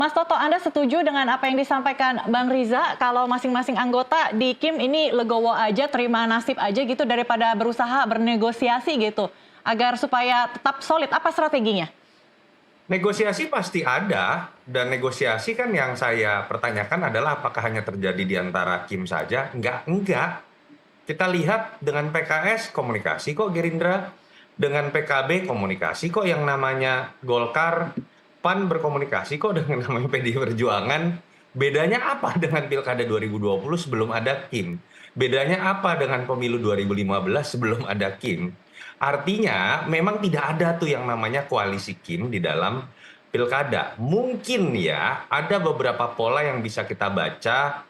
Mas Toto, Anda setuju dengan apa yang disampaikan Bang Riza kalau masing-masing anggota di Kim ini legowo aja, terima nasib aja gitu daripada berusaha bernegosiasi gitu agar supaya tetap solid. Apa strateginya? Negosiasi pasti ada, dan negosiasi kan yang saya pertanyakan adalah apakah hanya terjadi di antara Kim saja? Enggak. Kita lihat dengan PKS komunikasi kok Gerindra, dengan PKB komunikasi kok yang namanya Golkar, PAN berkomunikasi kok dengan namanya PDI Perjuangan. Bedanya apa dengan Pilkada 2020 sebelum ada Kim? Bedanya apa dengan pemilu 2015 sebelum ada Kim? Artinya memang tidak ada tuh yang namanya koalisi Kim di dalam pilkada. Mungkin ya ada beberapa pola yang bisa kita baca,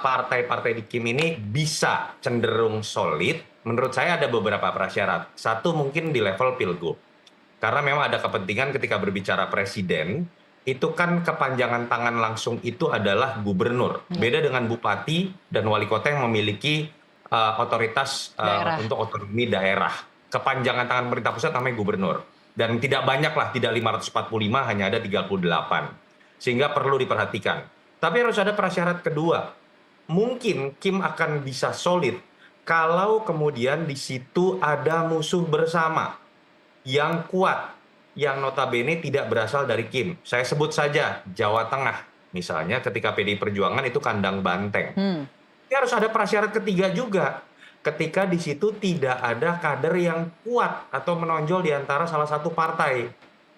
partai-partai di Kim ini bisa cenderung solid. Menurut saya ada beberapa prasyarat. Satu mungkin di level pilgub. Karena memang ada kepentingan ketika berbicara presiden, itu kan kepanjangan tangan langsung itu adalah gubernur. Iya. Beda dengan bupati dan wali kota yang memiliki otoritas Daerah. untuk otonomi daerah. Kepanjangan tangan pemerintah pusat namanya gubernur. Dan tidak banyak lah, tidak 545, hanya ada 38. Sehingga perlu diperhatikan. Tapi harus ada prasyarat kedua. Mungkin Kim akan bisa solid kalau kemudian di situ ada musuh bersama yang kuat, yang notabene tidak berasal dari Kim. Saya sebut saja Jawa Tengah, misalnya ketika PDI Perjuangan itu kandang banteng. Hmm. Ini harus ada prasyarat ketiga juga, ketika di situ tidak ada kader yang kuat atau menonjol di antara salah satu partai.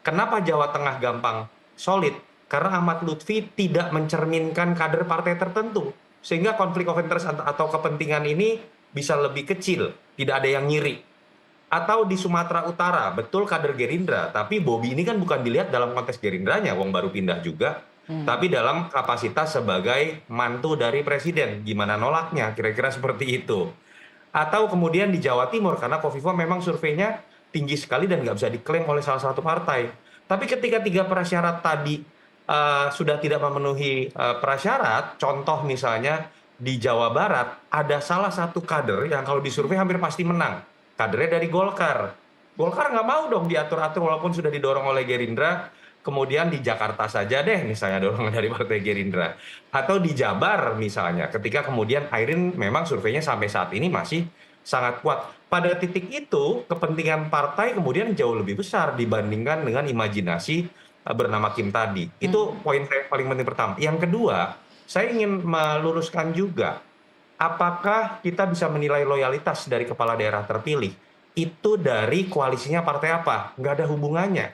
Kenapa Jawa Tengah gampang solid? Karena Ahmad Lutfi tidak mencerminkan kader partai tertentu. Sehingga konflik of interest atau kepentingan ini bisa lebih kecil, tidak ada yang ngiri. Atau di Sumatera Utara, betul kader Gerindra, tapi Bobi ini kan bukan dilihat dalam konteks Gerindranya, wong baru pindah juga, tapi dalam kapasitas sebagai mantu dari presiden. Gimana nolaknya? Kira-kira seperti itu. Atau kemudian di Jawa Timur, karena Kofifa memang surveinya tinggi sekali dan nggak bisa diklaim oleh salah satu partai. Tapi ketika tiga prasyarat tadi sudah tidak memenuhi prasyarat, contoh misalnya di Jawa Barat, ada salah satu kader yang kalau disurvei hampir pasti menang. Kadernya dari Golkar. Golkar nggak mau dong diatur-atur walaupun sudah didorong oleh Gerindra. Kemudian di Jakarta saja deh misalnya dorongan dari Partai Gerindra. Atau di Jabar misalnya, ketika kemudian Airin memang surveinya sampai saat ini masih sangat kuat. Pada titik itu, kepentingan partai kemudian jauh lebih besar dibandingkan dengan imajinasi bernama Kim tadi. Itu poin saya paling penting pertama. Yang kedua, saya ingin meluruskan juga, apakah kita bisa menilai loyalitas dari kepala daerah terpilih itu dari koalisinya partai apa? Nggak ada hubungannya.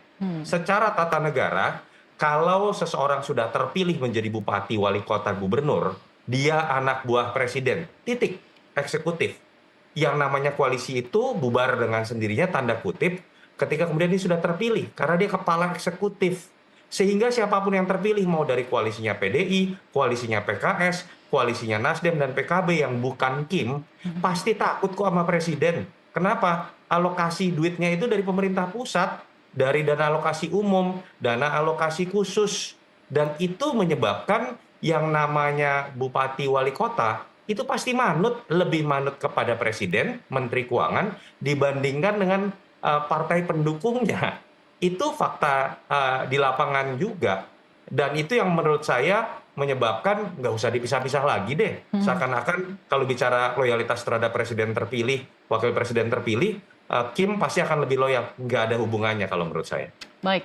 Secara tata negara, kalau seseorang sudah terpilih menjadi bupati, wali kota, gubernur, dia anak buah presiden, titik, eksekutif. Yang namanya koalisi itu bubar dengan sendirinya, tanda kutip, ketika kemudian dia sudah terpilih, karena dia kepala eksekutif. Sehingga siapapun yang terpilih, mau dari koalisinya PDI, koalisinya PKS, koalisinya Nasdem dan PKB yang bukan Kim, pasti takut kok sama presiden. Kenapa? Alokasi duitnya itu dari pemerintah pusat, dari dana alokasi umum, dana alokasi khusus. Dan itu menyebabkan yang namanya bupati wali kota, itu pasti lebih manut kepada presiden, menteri keuangan, dibandingkan dengan partai pendukungnya. Itu fakta di lapangan juga. Dan itu yang menurut saya menyebabkan nggak usah dipisah-pisah lagi deh. Seakan-akan kalau bicara loyalitas terhadap presiden terpilih, wakil presiden terpilih, Kim pasti akan lebih loyal. Nggak ada hubungannya kalau menurut saya. Baik.